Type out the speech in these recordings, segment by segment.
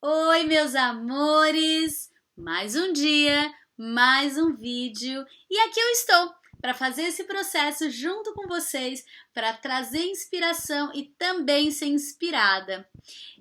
Oi, meus amores! Mais um dia, mais um vídeo e aqui eu estou para fazer esse processo junto com vocês, para trazer inspiração e também ser inspirada.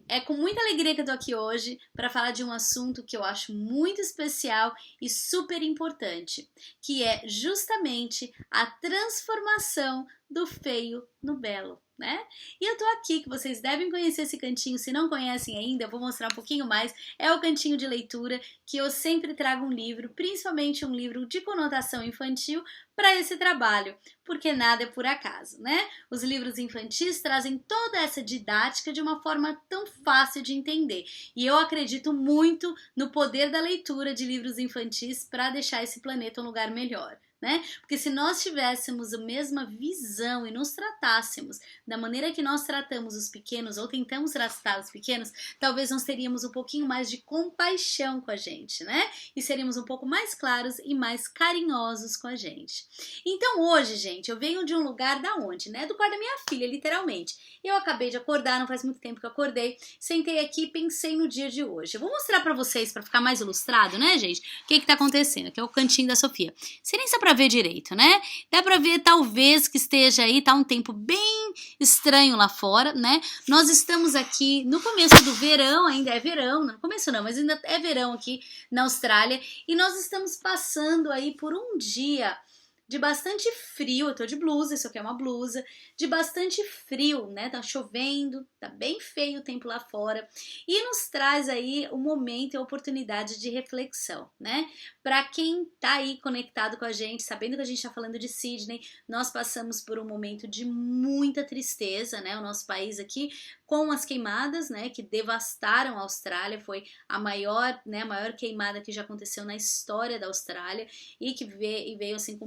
É com muita alegria que eu tô aqui hoje para falar de um assunto que eu acho muito especial e super importante, que é justamente a transformação do feio no belo, né? E eu tô aqui, que vocês devem conhecer esse cantinho, se não conhecem ainda, eu vou mostrar um pouquinho mais, é o cantinho de leitura, que eu sempre trago um livro, principalmente um livro de conotação infantil, para esse trabalho, porque nada é por acaso, né? Os livros infantis trazem toda essa didática de uma forma tão fácil de entender. E eu acredito muito no poder da leitura de livros infantis para deixar esse planeta um lugar melhor, né? Porque se nós tivéssemos a mesma visão e nos tratássemos da maneira que nós tratamos os pequenos ou tentamos tratar os pequenos, talvez nós teríamos um pouquinho mais de compaixão com a gente, né? E seríamos um pouco mais claros e mais carinhosos com a gente. Então hoje, gente, eu venho de um lugar da onde, né? Do quarto da minha filha, literalmente. Eu acabei de acordar, não faz muito tempo que eu acordei, sentei aqui e pensei no dia de hoje. Eu vou mostrar pra vocês, pra ficar mais ilustrado, né, gente? O que tá acontecendo? Aqui é o cantinho da Sofia. Você nem dá pra ver direito, né? Dá pra ver, talvez, que esteja aí, tá um tempo bem estranho lá fora, né? Nós estamos aqui no começo do verão, ainda é verão, não começo não, mas ainda é verão aqui na Austrália, e nós estamos passando aí por um dia de bastante frio. Eu tô de blusa, isso aqui é uma blusa, de bastante frio, né? Tá chovendo, tá bem feio o tempo lá fora, e nos traz aí o momento e a oportunidade de reflexão, né? Para quem tá aí conectado com a gente, sabendo que a gente tá falando de Sydney, nós passamos por um momento de muita tristeza, né? O nosso país aqui, com as queimadas, né? Que devastaram a Austrália, foi a maior, né? A maior queimada que já aconteceu na história da Austrália, e que veio assim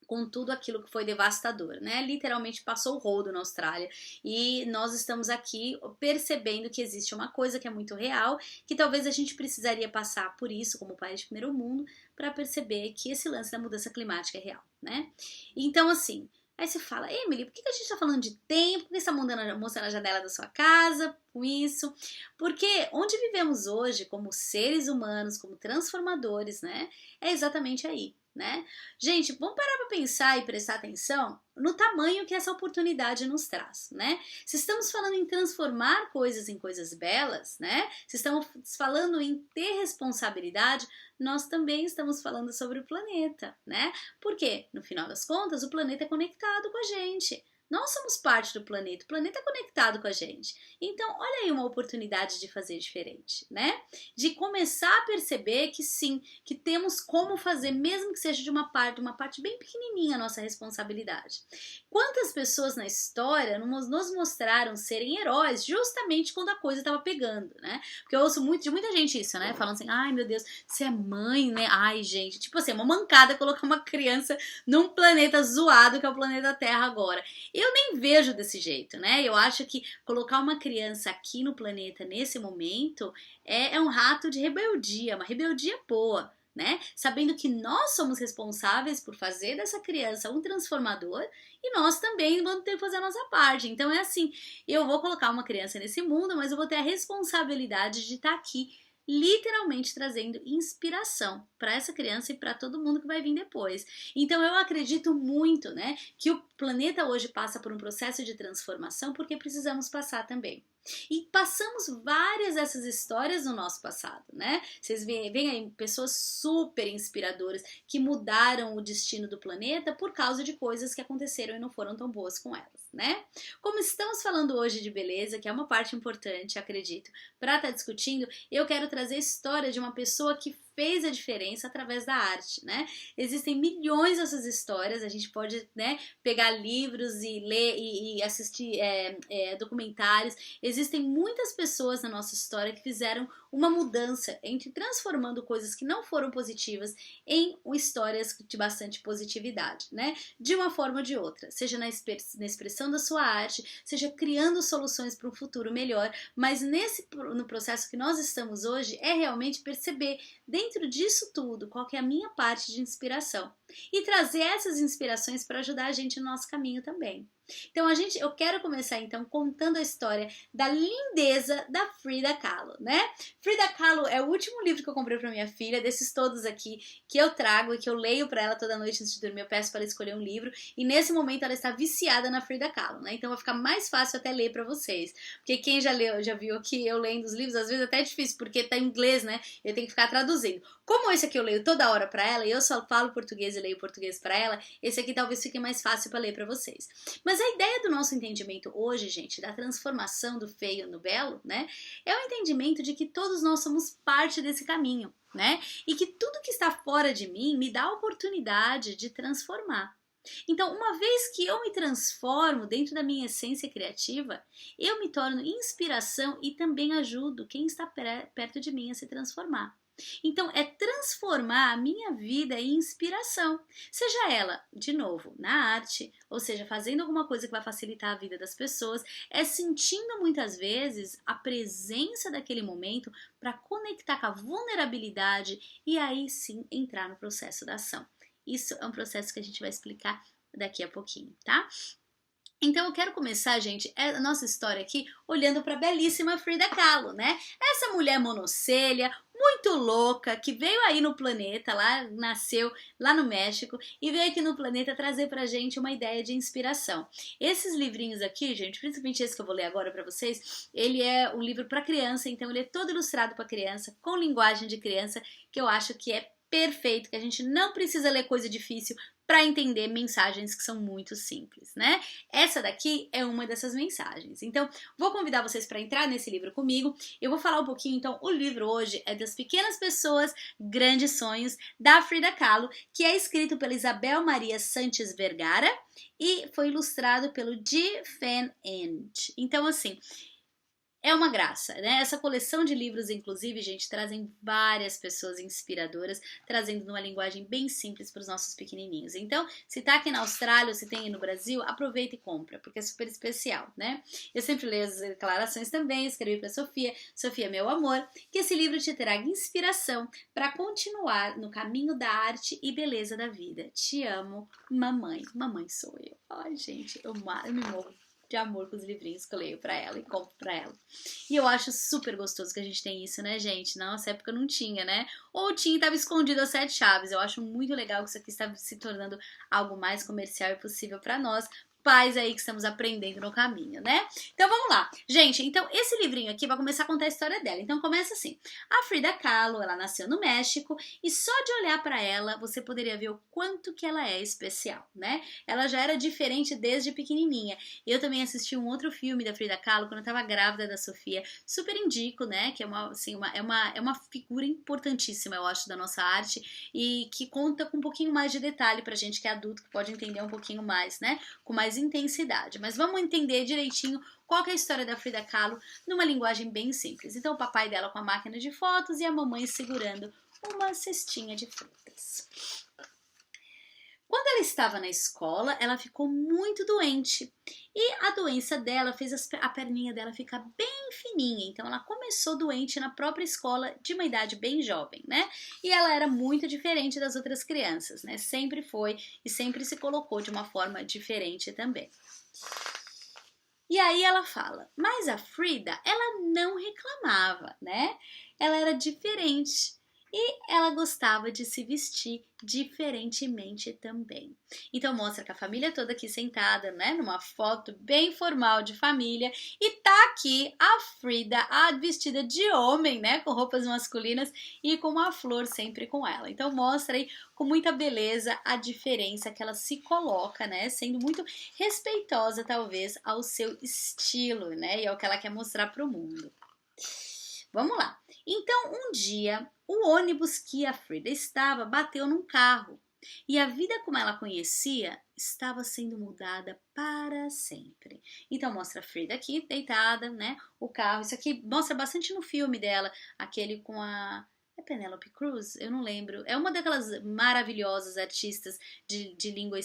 com tudo aquilo que foi devastador, né? Literalmente passou o rodo na Austrália, e nós estamos aqui percebendo que existe uma coisa que é muito real, que talvez a gente precisaria passar por isso como país de primeiro mundo para perceber que esse lance da mudança climática é real, né? Então, assim, aí você fala, Emily, por que a gente tá falando de tempo? Por que você tá mostrando a janela da sua casa com isso? Porque onde vivemos hoje, como seres humanos, como transformadores, né? É exatamente aí, né? Gente, vamos parar para pensar e prestar atenção no tamanho que essa oportunidade nos traz, né? Se estamos falando em transformar coisas em coisas belas, né? Se estamos falando em ter responsabilidade, nós também estamos falando sobre o planeta, né? Porque, no final das contas, o planeta é conectado com a gente. Nós somos parte do planeta, o planeta é conectado com a gente. Então, olha aí uma oportunidade de fazer diferente, né? De começar a perceber que sim, que temos como fazer, mesmo que seja de uma parte bem pequenininha, a nossa responsabilidade. Quantas pessoas na história nos mostraram serem heróis justamente quando a coisa estava pegando, né? Porque eu ouço muito de muita gente isso, né? Falando assim, ai meu Deus, você é mãe, né? Ai gente, tipo assim, uma mancada colocar uma criança num planeta zoado que é o planeta Terra agora. Eu nem vejo desse jeito, né? Eu acho que colocar uma criança aqui no planeta nesse momento é um rato de rebeldia, uma rebeldia boa, né? Sabendo que nós somos responsáveis por fazer dessa criança um transformador, e nós também vamos ter que fazer a nossa parte. Então é assim, eu vou colocar uma criança nesse mundo, mas eu vou ter a responsabilidade de estar aqui literalmente trazendo inspiração para essa criança e para todo mundo que vai vir depois. Então eu acredito muito, né, que o planeta hoje passa por um processo de transformação porque precisamos passar também. E passamos várias dessas histórias no nosso passado, né? Vocês veem aí pessoas super inspiradoras que mudaram o destino do planeta por causa de coisas que aconteceram e não foram tão boas com elas, né? Como estamos falando hoje de beleza, que é uma parte importante, acredito, para estar discutindo, eu quero trazer a história de uma pessoa que fez a diferença através da arte, né? Existem milhões dessas histórias, a gente pode, né, pegar livros e ler e assistir documentários. Existem muitas pessoas na nossa história que fizeram uma mudança entre transformando coisas que não foram positivas em histórias de bastante positividade, né? De uma forma ou de outra, seja na expressão da sua arte, seja criando soluções para um futuro melhor, mas no processo que nós estamos hoje é realmente perceber dentro disso tudo qual que é a minha parte de inspiração e trazer essas inspirações para ajudar a gente no nosso caminho também. Então eu quero começar então contando a história da lindeza da Frida Kahlo, né? Frida Kahlo é o último livro que eu comprei para minha filha, desses todos aqui que eu trago e que eu leio para ela toda noite antes de dormir. Eu peço para ela escolher um livro e nesse momento ela está viciada na Frida Kahlo, né? Então vai ficar mais fácil até ler para vocês, porque quem já leu, já viu que eu lendo os livros às vezes até é difícil porque tá em inglês, né? Eu tenho que ficar traduzindo. Como esse aqui eu leio toda hora para ela e eu só falo português e leio português para ela, esse aqui talvez fique mais fácil para ler para vocês. Mas a ideia do nosso entendimento hoje, gente, da transformação do feio no belo, né, é o entendimento de que todos nós somos parte desse caminho, né, e que tudo que está fora de mim me dá a oportunidade de transformar. Então, uma vez que eu me transformo dentro da minha essência criativa, eu me torno inspiração e também ajudo quem está perto de mim a se transformar. Então, é transformar a minha vida em inspiração, seja ela, de novo, na arte, ou seja, fazendo alguma coisa que vai facilitar a vida das pessoas, é sentindo muitas vezes a presença daquele momento para conectar com a vulnerabilidade e aí sim entrar no processo da ação. Isso é um processo que a gente vai explicar daqui a pouquinho, tá? Então eu quero começar, gente, a nossa história aqui olhando para a belíssima Frida Kahlo, né? Essa mulher monocelha, muito louca, que veio aí no planeta, nasceu lá no México e veio aqui no planeta trazer pra gente uma ideia de inspiração. Esses livrinhos aqui, gente, principalmente esse que eu vou ler agora pra vocês, ele é um livro para criança, então ele é todo ilustrado para criança, com linguagem de criança, que eu acho que é perfeito, que a gente não precisa ler coisa difícil para entender mensagens que são muito simples, né? Essa daqui é uma dessas mensagens. Então, vou convidar vocês para entrar nesse livro comigo. Eu vou falar um pouquinho, então, o livro hoje é Das Pequenas Pessoas, Grandes Sonhos, da Frida Kahlo, que é escrito pela Isabel Maria Sanches Vergara e foi ilustrado pelo Ji Fan Eng. Então, assim, é uma graça, né? Essa coleção de livros, inclusive, gente, trazem várias pessoas inspiradoras, trazendo numa linguagem bem simples para os nossos pequenininhos. Então, se tá aqui na Austrália ou se tem aí no Brasil, aproveita e compra, porque é super especial, né? Eu sempre leio as declarações também, escrevi para Sofia, Sofia, meu amor, que esse livro te terá inspiração para continuar no caminho da arte e beleza da vida. Te amo, mamãe. Mamãe sou eu. Ai, gente, eu me morro de amor com os livrinhos que eu leio pra ela e compro pra ela. E eu acho super gostoso que a gente tem isso, né, gente? Na nossa época não tinha, né? Ou tinha e estava escondido as 7 chaves. Eu acho muito legal que isso aqui está se tornando algo mais comercial e possível pra nós, pais aí que estamos aprendendo no caminho, né? Então vamos lá. Gente, então esse livrinho aqui vai começar a contar a história dela. Então começa assim. A Frida Kahlo, ela nasceu no México e só de olhar para ela, você poderia ver o quanto que ela é especial, né? Ela já era diferente desde pequenininha. Eu também assisti um outro filme da Frida Kahlo quando eu tava grávida da Sofia. Super indico, né? Que é uma figura importantíssima, eu acho, da nossa arte e que conta com um pouquinho mais de detalhe pra gente que é adulto, que pode entender um pouquinho mais, né? Com mais intensidade, mas vamos entender direitinho qual que é a história da Frida Kahlo numa linguagem bem simples. Então o papai dela com a máquina de fotos e a mamãe segurando uma cestinha de frutas. Quando ela estava na escola, ela ficou muito doente e a doença dela fez a perninha dela ficar bem fininha. Então ela começou doente na própria escola de uma idade bem jovem, né? E ela era muito diferente das outras crianças, né? Sempre foi e sempre se colocou de uma forma diferente também. E aí ela fala, mas a Frida, ela não reclamava, né? Ela era diferente. E ela gostava de se vestir diferentemente também. Então mostra que a família toda aqui sentada, né, numa foto bem formal de família, e tá aqui a Frida, vestida de homem, né, com roupas masculinas e com uma flor sempre com ela. Então mostra aí com muita beleza a diferença que ela se coloca, né, sendo muito respeitosa talvez ao seu estilo, né, e ao que ela quer mostrar para o mundo. Vamos lá. Então, um dia, o ônibus que a Frida estava bateu num carro e a vida como ela conhecia estava sendo mudada para sempre. Então, mostra a Frida aqui, deitada, né? O carro, isso aqui mostra bastante no filme dela, aquele com a... É Penélope Cruz? Eu não lembro. É uma daquelas maravilhosas artistas de língua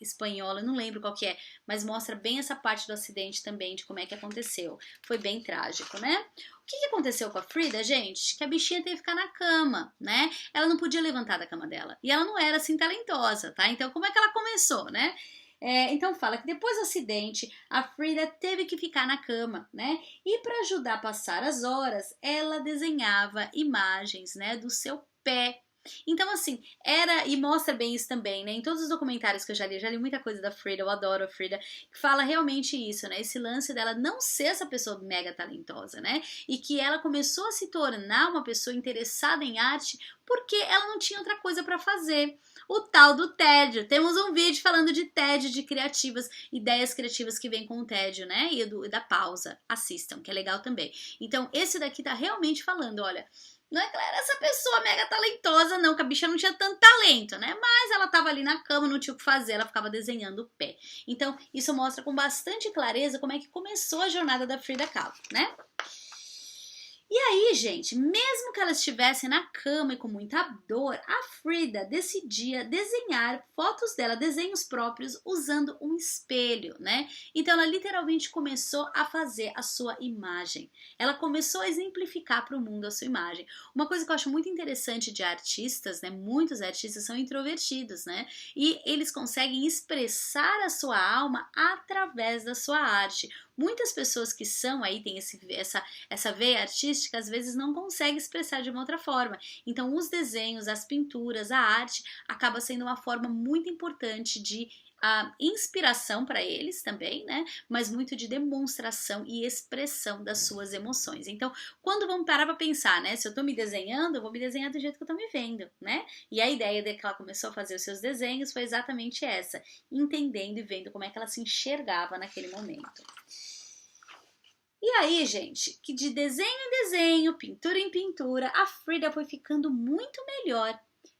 espanhola, não lembro qual que é, mas mostra bem essa parte do acidente também, de como é que aconteceu. Foi bem trágico, né? O que aconteceu com a Frida, gente? Que a bichinha teve que ficar na cama, né? Ela não podia levantar da cama dela. E ela não era assim talentosa, tá? Então, como é que ela começou, né? Então fala que depois do acidente, a Frida teve que ficar na cama, né? E para ajudar a passar as horas, ela desenhava imagens, né, do seu pé. Então, assim, e mostra bem isso também, né? Em todos os documentários que eu já li muita coisa da Frida, eu adoro a Frida, que fala realmente isso, né? Esse lance dela não ser essa pessoa mega talentosa, né? E que ela começou a se tornar uma pessoa interessada em arte porque ela não tinha outra coisa para fazer. O tal do tédio. Temos um vídeo falando de tédio, de ideias criativas que vem com o tédio, né? E da pausa. Assistam, que é legal também. Então, esse daqui tá realmente falando, olha, não é que ela era essa pessoa mega talentosa, não, que a bicha não tinha tanto talento, né? Mas ela tava ali na cama, não tinha o que fazer, ela ficava desenhando o pé. Então, isso mostra com bastante clareza como é que começou a jornada da Frida Kahlo, né? E aí, gente, mesmo que ela estivesse na cama e com muita dor, a Frida decidia desenhar fotos dela, desenhos próprios, usando um espelho, né? Então ela literalmente começou a fazer a sua imagem. Ela começou a exemplificar para o mundo a sua imagem. Uma coisa que eu acho muito interessante de artistas, né? Muitos artistas são introvertidos, né? E eles conseguem expressar a sua alma através da sua arte. Muitas pessoas que são aí, tem essa veia artística, às vezes não consegue expressar de uma outra forma. Então, os desenhos, as pinturas, a arte acaba sendo uma forma muito importante de inspiração para eles também, né? Mas muito de demonstração e expressão das suas emoções. Então, quando vamos parar para pensar, né? Se eu tô me desenhando, eu vou me desenhar do jeito que eu tô me vendo, né? E a ideia de que ela começou a fazer os seus desenhos foi exatamente essa, entendendo e vendo como é que ela se enxergava naquele momento. E aí, gente, que de desenho em desenho, pintura em pintura, a Frida foi ficando muito melhor,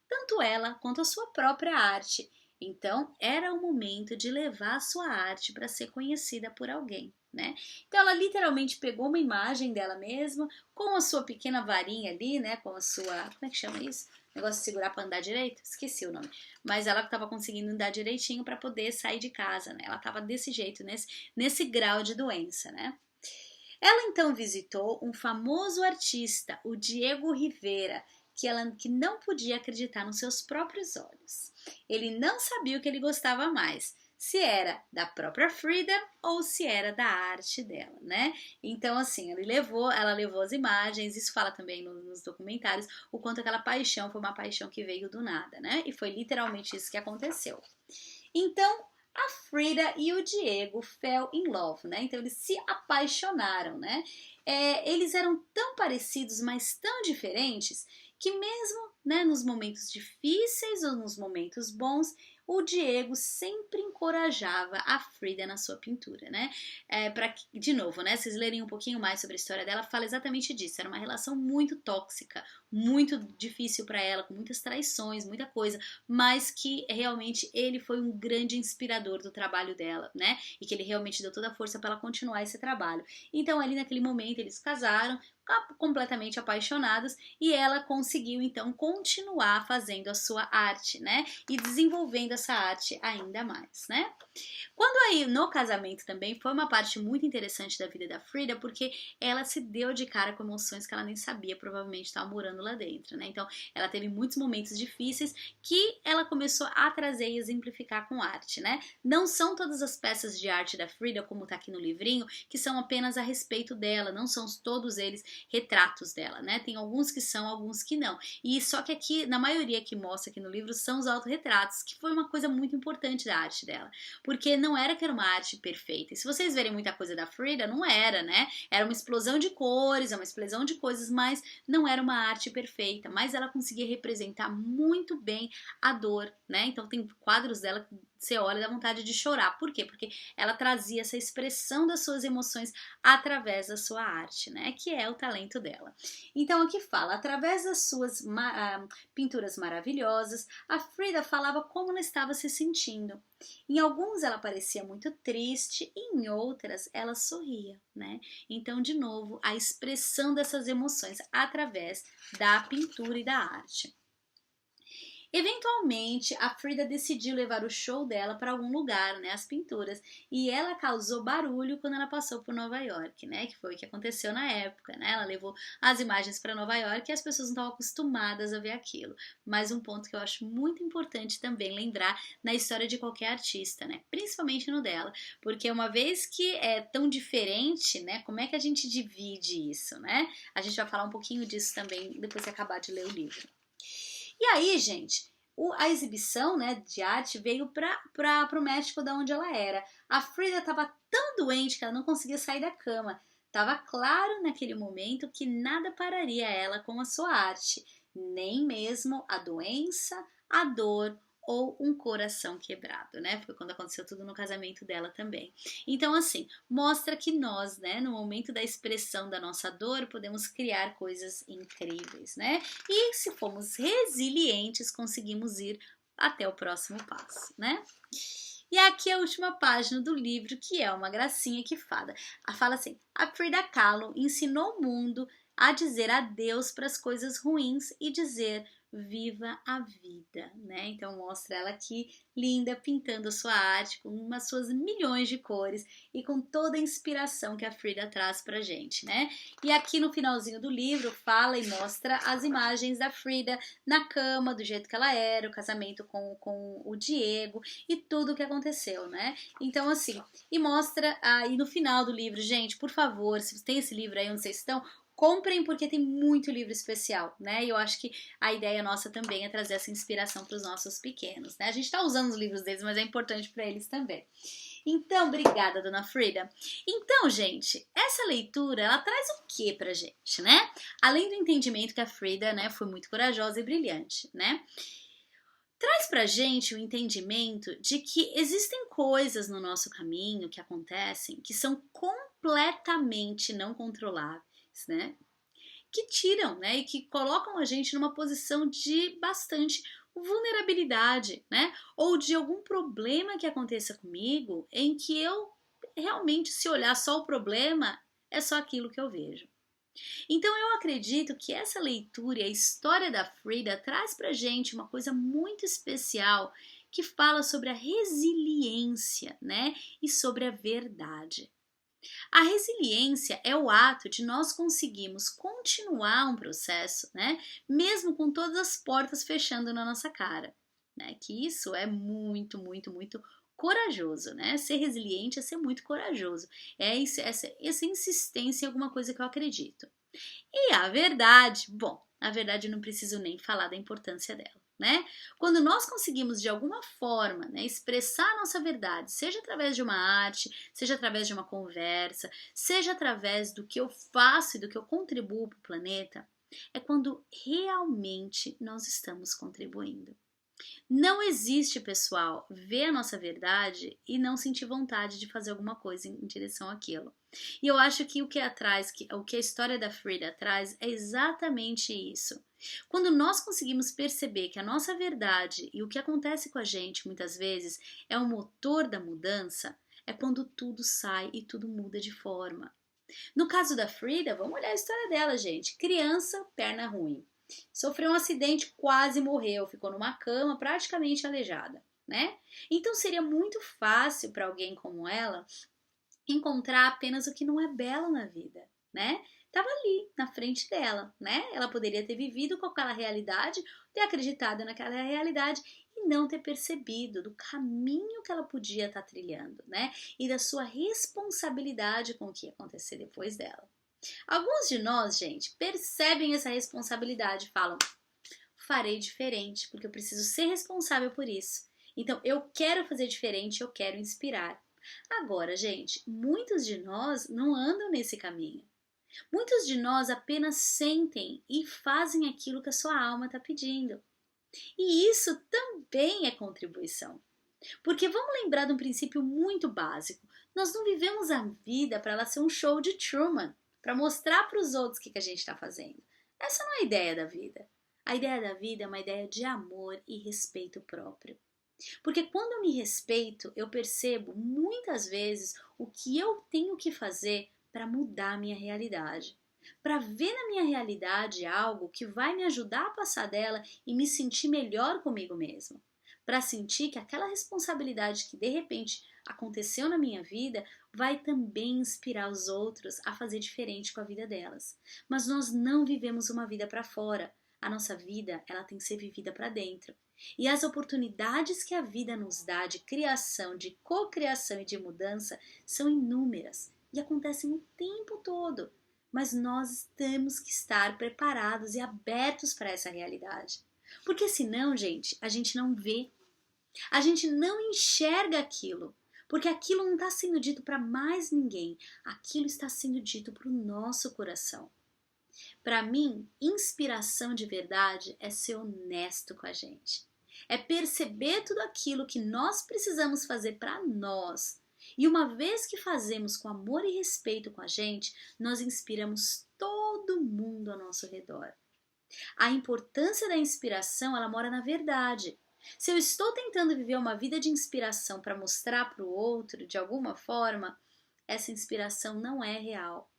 tanto ela quanto a sua própria arte. Então, era o momento de levar a sua arte para ser conhecida por alguém, né? Então, ela literalmente pegou uma imagem dela mesma, com a sua pequena varinha ali, né? Com a sua... Como é que chama isso? Negócio de segurar para andar direito? Esqueci o nome. Mas ela estava conseguindo andar direitinho para poder sair de casa, né? Ela estava desse jeito, nesse grau de doença, né? Ela então visitou um famoso artista, o Diego Rivera, que não podia acreditar nos seus próprios olhos. Ele não sabia o que ele gostava mais, se era da própria Frida ou se era da arte dela, né? Então, assim, ela levou as imagens, isso fala também nos documentários, o quanto aquela paixão foi uma paixão que veio do nada, né? E foi literalmente isso que aconteceu. Então, a Frida e o Diego fell in love, né? Então eles se apaixonaram, né? Eles eram tão parecidos, mas tão diferentes, que mesmo, né, nos momentos difíceis ou nos momentos bons, o Diego sempre encorajava a Frida na sua pintura, né? De novo, né? Vocês lerem um pouquinho mais sobre a história dela, fala exatamente disso. Era uma relação muito tóxica, muito difícil para ela, com muitas traições, muita coisa, mas que realmente ele foi um grande inspirador do trabalho dela, né? E que ele realmente deu toda a força para ela continuar esse trabalho. Então, ali naquele momento, eles casaram, completamente apaixonados, e ela conseguiu então continuar fazendo a sua arte, né? E desenvolvendo essa arte ainda mais, né? Quando aí no casamento também foi uma parte muito interessante da vida da Frida, porque ela se deu de cara com emoções que ela nem sabia, provavelmente estava morando lá dentro, né? Então ela teve muitos momentos difíceis que ela começou a trazer e exemplificar com arte, né? Não são todas as peças de arte da Frida, como tá aqui no livrinho, que são apenas a respeito dela, não são todos eles retratos dela, né? Tem alguns que são, alguns que não. E só que aqui, na maioria que mostra aqui no livro, são os autorretratos, que foi uma coisa muito importante da arte dela, porque não era que era uma arte perfeita. E se vocês verem muita coisa da Frida, não era, né? Era uma explosão de cores, uma explosão de coisas, mas não era uma arte perfeita. Mas ela conseguia representar muito bem a dor, né? Então tem quadros dela que você olha e dá vontade de chorar. Por quê? Porque ela trazia essa expressão das suas emoções através da sua arte, né? Que é o talento dela. Então aqui fala, através das suas pinturas maravilhosas, a Frida falava como ela estava se sentindo. Em alguns ela parecia muito triste, e em outras ela sorria, né? Então, de novo, a expressão dessas emoções através da pintura e da arte. Eventualmente, a Frida decidiu levar o show dela para algum lugar, né, as pinturas, e ela causou barulho quando ela passou por Nova York, né, que foi o que aconteceu na época, né, ela levou as imagens para Nova York e as pessoas não estavam acostumadas a ver aquilo. Mas um ponto que eu acho muito importante também lembrar na história de qualquer artista, né, principalmente no dela, porque uma vez que é tão diferente, né, como é que a gente divide isso, né? A gente vai falar um pouquinho disso também depois que acabar de ler o livro. E aí, gente, a exibição, né, de arte veio para o México, da onde ela era. A Frida estava tão doente que ela não conseguia sair da cama. Tava claro naquele momento que nada pararia ela com a sua arte, nem mesmo a doença, a dor ou um coração quebrado, né? Foi quando aconteceu tudo no casamento dela também. Então, assim, mostra que nós, né, no momento da expressão da nossa dor, podemos criar coisas incríveis, né? E se formos resilientes, conseguimos ir até o próximo passo, né? E aqui é a última página do livro, que é uma gracinha que fala assim: a Frida Kahlo ensinou o mundo a dizer adeus para as coisas ruins e dizer viva a vida, né? Então mostra ela aqui linda pintando a sua arte com umas suas milhões de cores e com toda a inspiração que a Frida traz pra gente, né? E aqui no finalzinho do livro fala e mostra as imagens da Frida na cama, do jeito que ela era, o casamento com o Diego e tudo o que aconteceu, né? Então assim, e mostra aí no final do livro, gente, por favor, se tem esse livro aí onde vocês estão, comprem, porque tem muito livro especial, né? E eu acho que a ideia nossa também é trazer essa inspiração para os nossos pequenos, né? A gente está usando os livros deles, mas é importante para eles também. Então, obrigada, dona Frida. Então, gente, essa leitura, ela traz o que pra gente, né? Além do entendimento que a Frida, né, foi muito corajosa e brilhante, né? Traz pra gente o entendimento de que existem coisas no nosso caminho que acontecem que são completamente não controláveis, né? Que tiram, né? E que colocam a gente numa posição de bastante vulnerabilidade, né? Ou de algum problema que aconteça comigo em que eu realmente, se olhar só o problema, é só aquilo que eu vejo. Então eu acredito que essa leitura e a história da Frida traz pra gente uma coisa muito especial que fala sobre a resiliência, né? E sobre a verdade. A resiliência é o ato de nós conseguirmos continuar um processo, né? Mesmo com todas as portas fechando na nossa cara, né? Que isso é muito, muito, muito corajoso, né? Ser resiliente é ser muito corajoso. Essa insistência em alguma coisa que eu acredito. E a verdade, bom, a verdade eu não preciso nem falar da importância dela, né? Quando nós conseguimos de alguma forma, né, expressar a nossa verdade, seja através de uma arte, seja através de uma conversa, seja através do que eu faço e do que eu contribuo para o planeta, é quando realmente nós estamos contribuindo. Não existe, pessoal, ver a nossa verdade e não sentir vontade de fazer alguma coisa em direção àquilo. E eu acho que o que a história da Frida traz é exatamente isso. Quando nós conseguimos perceber que a nossa verdade e o que acontece com a gente muitas vezes é o motor da mudança, é quando tudo sai e tudo muda de forma. No caso da Frida, vamos olhar a história dela, gente. Criança, perna ruim. Sofreu um acidente, quase morreu, ficou numa cama praticamente aleijada, né? Então seria muito fácil para alguém como ela encontrar apenas o que não é belo na vida, né? Tava ali, na frente dela, né? Ela poderia ter vivido com aquela realidade, ter acreditado naquela realidade e não ter percebido do caminho que ela podia estar trilhando, né? E da sua responsabilidade com o que ia acontecer depois dela. Alguns de nós, gente, percebem essa responsabilidade e falam: farei diferente, porque eu preciso ser responsável por isso. Então, eu quero fazer diferente, eu quero inspirar. Agora, gente, muitos de nós não andam nesse caminho. Muitos de nós apenas sentem e fazem aquilo que a sua alma está pedindo. E isso também é contribuição. Porque vamos lembrar de um princípio muito básico. Nós não vivemos a vida para ela ser um show de Truman, para mostrar para os outros o que a gente está fazendo. Essa não é a ideia da vida. A ideia da vida é uma ideia de amor e respeito próprio. Porque quando eu me respeito, eu percebo muitas vezes o que eu tenho que fazer para mudar a minha realidade. para ver na minha realidade algo que vai me ajudar a passar dela e me sentir melhor comigo mesmo. Para sentir que aquela responsabilidade que de repente aconteceu na minha vida vai também inspirar os outros a fazer diferente com a vida delas. Mas nós não vivemos uma vida para fora. A nossa vida, ela tem que ser vivida para dentro. E as oportunidades que a vida nos dá de criação, de cocriação e de mudança são inúmeras e acontecem o tempo todo. Mas nós temos que estar preparados e abertos para essa realidade. Porque senão, gente, a gente não vê, a gente não enxerga aquilo. Porque aquilo não está sendo dito para mais ninguém, aquilo está sendo dito para o nosso coração. Para mim, inspiração de verdade é ser honesto com a gente. É perceber tudo aquilo que nós precisamos fazer para nós. E uma vez que fazemos com amor e respeito com a gente, nós inspiramos todo mundo ao nosso redor. A importância da inspiração, ela mora na verdade. Se eu estou tentando viver uma vida de inspiração para mostrar para o outro, de alguma forma, essa inspiração não é real.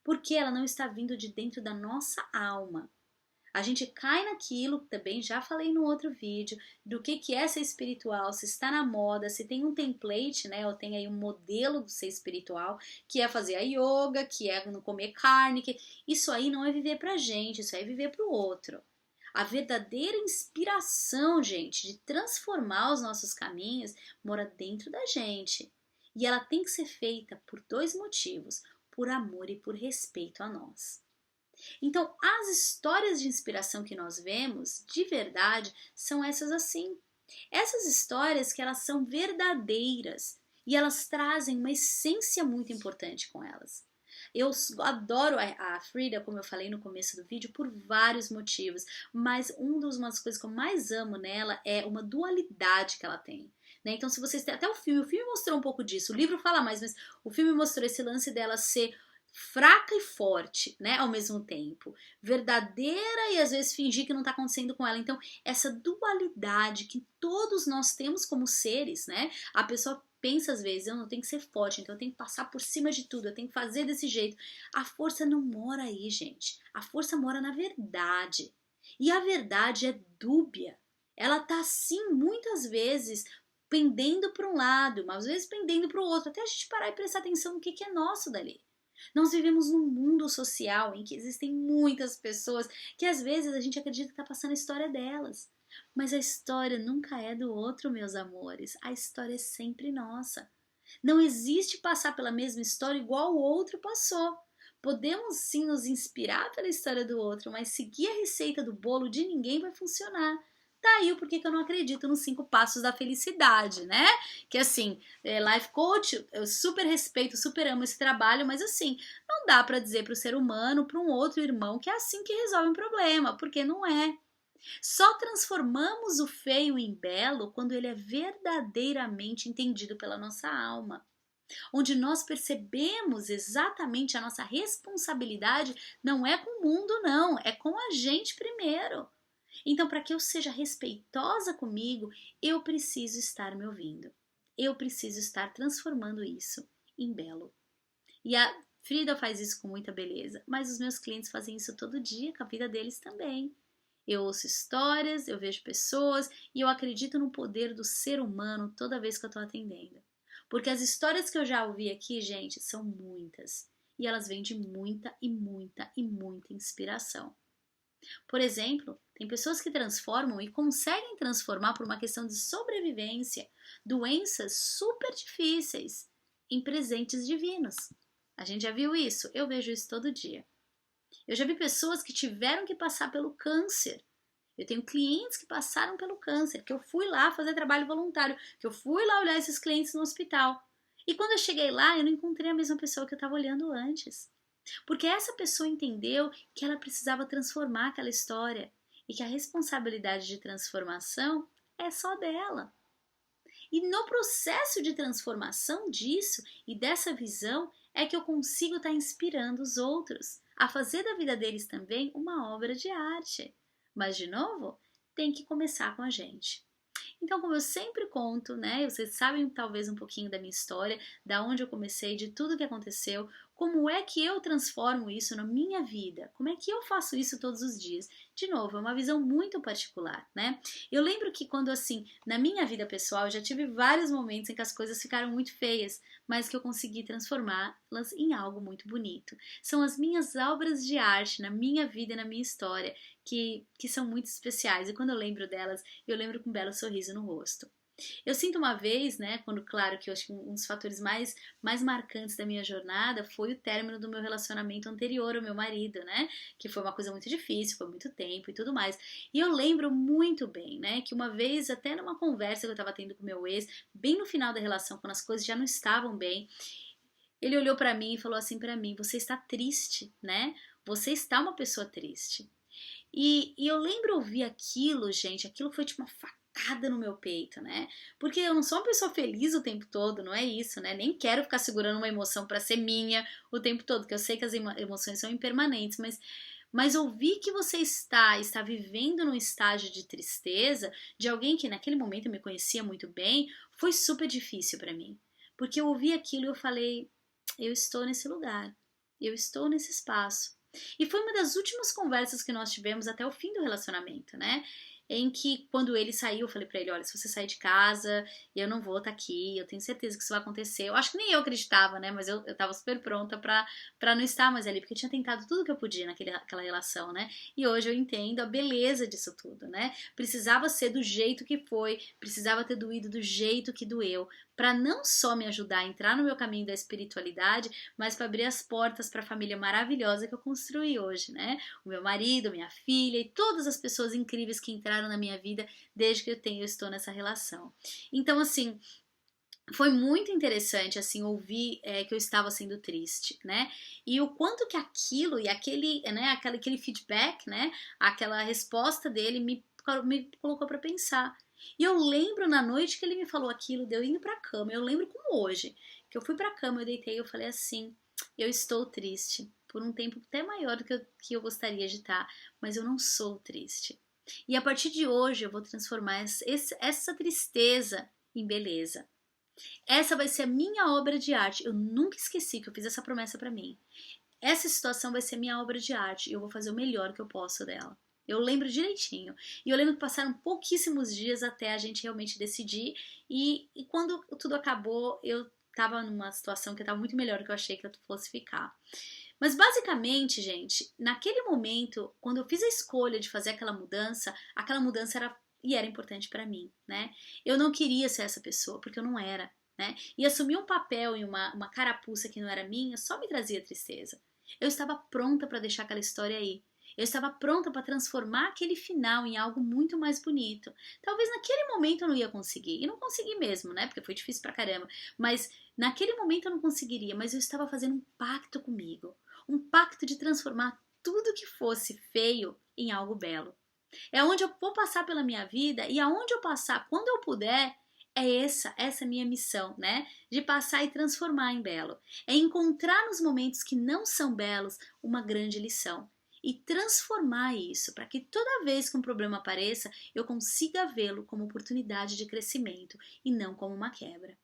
Porque ela não está vindo de dentro da nossa alma. A gente cai naquilo, também já falei no outro vídeo, do que é ser espiritual, se está na moda, se tem um template, né, ou tem aí um modelo do ser espiritual, que é fazer a yoga, que é não comer carne, isso aí não é viver pra gente, isso aí é viver pro outro. A verdadeira inspiração, gente, de transformar os nossos caminhos, mora dentro da gente. E ela tem que ser feita por dois motivos, por amor e por respeito a nós. Então, as histórias de inspiração que nós vemos, de verdade, são essas assim. Essas histórias que elas são verdadeiras e elas trazem uma essência muito importante com elas. Eu adoro a Frida, como eu falei no começo do vídeo, por vários motivos, mas uma das coisas que eu mais amo nela é uma dualidade que ela tem. Né? Então, se vocês têm até o filme mostrou um pouco disso, o livro fala mais, mas o filme mostrou esse lance dela ser fraca e forte, né, ao mesmo tempo, verdadeira e às vezes fingir que não está acontecendo com ela. Então, essa dualidade que todos nós temos como seres, né, a pessoa pensa às vezes, eu não tenho que ser forte, então eu tenho que passar por cima de tudo, eu tenho que fazer desse jeito. A força não mora aí, gente, a força mora na verdade, e a verdade é dúbia, ela tá sim, muitas vezes, pendendo para um lado, mas às vezes pendendo para o outro, até a gente parar e prestar atenção no que é nosso dali. Nós vivemos num mundo social em que existem muitas pessoas que às vezes a gente acredita que está passando a história delas. Mas a história nunca é do outro, meus amores. A história é sempre nossa. Não existe passar pela mesma história igual o outro passou. Podemos sim nos inspirar pela história do outro, mas seguir a receita do bolo de ninguém vai funcionar. Tá aí o porquê que eu não acredito nos 5 passos da felicidade, né? Que assim, life coach, eu super respeito, super amo esse trabalho, mas assim, não dá pra dizer pro ser humano, para um outro irmão, que é assim que resolve um problema, porque não é. Só transformamos o feio em belo quando ele é verdadeiramente entendido pela nossa alma. Onde nós percebemos exatamente a nossa responsabilidade, não é com o mundo, não, é com a gente primeiro. Então, para que eu seja respeitosa comigo, eu preciso estar me ouvindo. Eu preciso estar transformando isso em belo. E a Frida faz isso com muita beleza, mas os meus clientes fazem isso todo dia, com a vida deles também. Eu ouço histórias, eu vejo pessoas e eu acredito no poder do ser humano toda vez que eu estou atendendo. Porque as histórias que eu já ouvi aqui, gente, são muitas. E elas vêm de muita e muita e muita inspiração. Por exemplo, tem pessoas que transformam e conseguem transformar por uma questão de sobrevivência doenças super difíceis em presentes divinos. A gente já viu isso? Eu vejo isso todo dia. Eu já vi pessoas que tiveram que passar pelo câncer. Eu tenho clientes que passaram pelo câncer, que eu fui lá fazer trabalho voluntário, que eu fui lá olhar esses clientes no hospital. E quando eu cheguei lá, eu não encontrei a mesma pessoa que eu estava olhando antes. Porque essa pessoa entendeu que ela precisava transformar aquela história e que a responsabilidade de transformação é só dela. E no processo de transformação disso e dessa visão é que eu consigo estar inspirando os outros a fazer da vida deles também uma obra de arte. Mas, de novo, tem que começar com a gente. Então, como eu sempre conto, né, vocês sabem talvez um pouquinho da minha história, da onde eu comecei, de tudo que aconteceu, como é que eu transformo isso na minha vida? Como é que eu faço isso todos os dias? De novo, é uma visão muito particular, né? Eu lembro que quando, assim, na minha vida pessoal, eu já tive vários momentos em que as coisas ficaram muito feias, mas que eu consegui transformá-las em algo muito bonito. São as minhas obras de arte na minha vida e na minha história que são muito especiais. E quando eu lembro delas, eu lembro com um belo sorriso no rosto. Eu sinto uma vez, né, quando, claro, que eu acho que um dos fatores mais marcantes da minha jornada foi o término do meu relacionamento anterior ao meu marido, né, que foi uma coisa muito difícil, foi muito tempo e tudo mais. E eu lembro muito bem, né, que uma vez, até numa conversa que eu tava tendo com meu ex, bem no final da relação, quando as coisas já não estavam bem, ele olhou pra mim e falou assim pra mim: você está triste, né? Você está uma pessoa triste. E eu lembro ouvir aquilo, gente, aquilo foi tipo uma facada no meu peito, né? Porque eu não sou uma pessoa feliz o tempo todo, não é isso, né? Nem quero ficar segurando uma emoção pra ser minha o tempo todo, porque eu sei que as emoções são impermanentes, mas ouvir que você está vivendo num estágio de tristeza de alguém que naquele momento me conhecia muito bem, foi super difícil pra mim. Porque eu ouvi aquilo e eu falei, eu estou nesse lugar, eu estou nesse espaço. E foi uma das últimas conversas que nós tivemos até o fim do relacionamento, né? Em que, quando ele saiu, eu falei pra ele: olha, se você sair de casa, eu não vou estar aqui, eu tenho certeza que isso vai acontecer. Eu acho que nem eu acreditava, né? Mas eu tava super pronta pra não estar mais ali, porque eu tinha tentado tudo que eu podia naquela relação, né? E hoje eu entendo a beleza disso tudo, né? Precisava ser do jeito que foi, precisava ter doído do jeito que doeu, para não só me ajudar a entrar no meu caminho da espiritualidade, mas para abrir as portas para a família maravilhosa que eu construí hoje, né? O meu marido, minha filha e todas as pessoas incríveis que entraram na minha vida desde que eu estou nessa relação. Então, assim, foi muito interessante, assim, ouvir que eu estava sendo triste, né? E o quanto que aquilo e aquele feedback, né? Aquela resposta dele me colocou para pensar. E eu lembro na noite que ele me falou aquilo, de eu indo pra cama, eu lembro como hoje, que eu fui pra cama, eu deitei e eu falei assim: eu estou triste, por um tempo até maior do que eu gostaria de estar, mas eu não sou triste. E a partir de hoje eu vou transformar essa tristeza em beleza. Essa vai ser a minha obra de arte. Eu nunca esqueci que eu fiz essa promessa pra mim. Essa situação vai ser minha obra de arte e eu vou fazer o melhor que eu posso dela. Eu lembro direitinho. E eu lembro que passaram pouquíssimos dias até a gente realmente decidir. E quando tudo acabou, eu tava numa situação que eu tava muito melhor do que eu achei que eu fosse ficar. Mas basicamente, gente, naquele momento, quando eu fiz a escolha de fazer aquela mudança era importante pra mim, né? Eu não queria ser essa pessoa, porque eu não era, né? E assumir um papel e uma carapuça que não era minha só me trazia tristeza. Eu estava pronta para deixar aquela história aí. Eu estava pronta para transformar aquele final em algo muito mais bonito. Talvez naquele momento eu não ia conseguir. E não consegui mesmo, né? Porque foi difícil pra caramba. Mas naquele momento eu não conseguiria. Mas eu estava fazendo um pacto comigo. Um pacto de transformar tudo que fosse feio em algo belo. É onde eu vou passar pela minha vida e aonde eu passar, quando eu puder, essa minha missão, né? De passar e transformar em belo. É encontrar nos momentos que não são belos uma grande lição. E transformar isso para que toda vez que um problema apareça, eu consiga vê-lo como oportunidade de crescimento e não como uma quebra.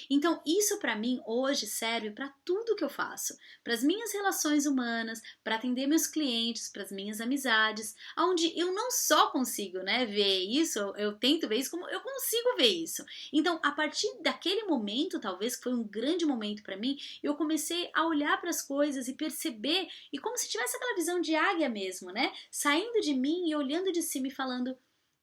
Então, isso para mim hoje serve para tudo que eu faço, para as minhas relações humanas, para atender meus clientes, para as minhas amizades, onde eu não só consigo, né, ver isso, eu tento ver isso como eu consigo ver isso. Então, a partir daquele momento, talvez que foi um grande momento para mim, eu comecei a olhar para as coisas e perceber, e como se tivesse aquela visão de águia mesmo, né, saindo de mim e olhando de cima e falando,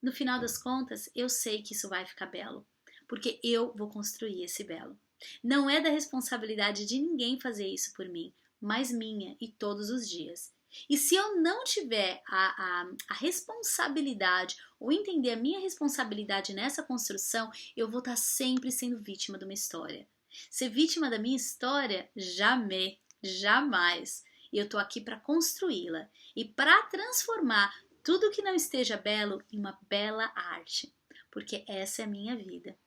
no final das contas, eu sei que isso vai ficar belo. Porque eu vou construir esse belo. Não é da responsabilidade de ninguém fazer isso por mim, mas minha e todos os dias. E se eu não tiver a responsabilidade ou entender a minha responsabilidade nessa construção, eu vou estar sempre sendo vítima de uma história. Ser vítima da minha história? Jamais, jamais. E eu tô aqui para construí-la e para transformar tudo que não esteja belo em uma bela arte. Porque essa é a minha vida.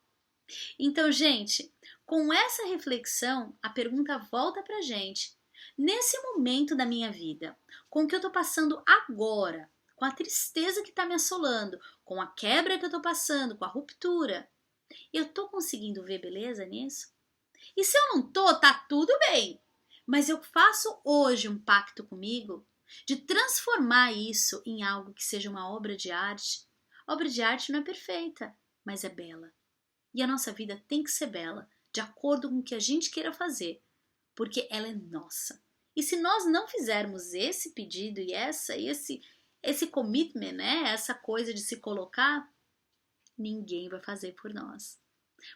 Então, gente, com essa reflexão, a pergunta volta pra gente. Nesse momento da minha vida, com o que eu tô passando agora, com a tristeza que tá me assolando, com a quebra que eu tô passando, com a ruptura, eu tô conseguindo ver beleza nisso? E se eu não tô, tá tudo bem. Mas eu faço hoje um pacto comigo de transformar isso em algo que seja uma obra de arte. Obra de arte não é perfeita, mas é bela. E a nossa vida tem que ser bela, de acordo com o que a gente queira fazer, porque ela é nossa. E se nós não fizermos esse pedido e esse commitment, né, essa coisa de se colocar, ninguém vai fazer por nós.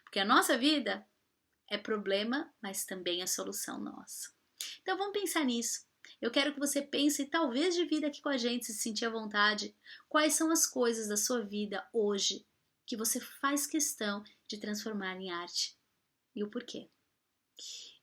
Porque a nossa vida é problema, mas também é solução nossa. Então vamos pensar nisso. Eu quero que você pense, talvez divida aqui com a gente, se sentir à vontade, quais são as coisas da sua vida hoje que você faz questão de transformar em arte e o porquê.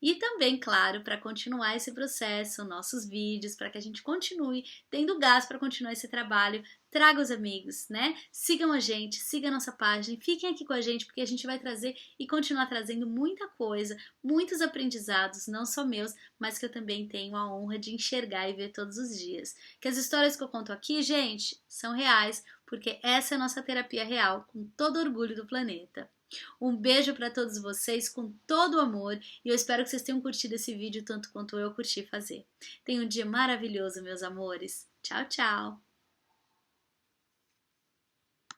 E também, claro, para continuar esse processo, nossos vídeos, para que a gente continue tendo gás para continuar esse trabalho, traga os amigos, né? Sigam a gente, sigam a nossa página, fiquem aqui com a gente porque a gente vai trazer e continuar trazendo muita coisa, muitos aprendizados, não só meus, mas que eu também tenho a honra de enxergar e ver todos os dias. Que as histórias que eu conto aqui, gente, são reais, porque essa é a nossa terapia real, com todo orgulho do planeta. Um beijo para todos vocês com todo o amor e eu espero que vocês tenham curtido esse vídeo tanto quanto eu curti fazer. Tenham um dia maravilhoso, meus amores. Tchau, tchau!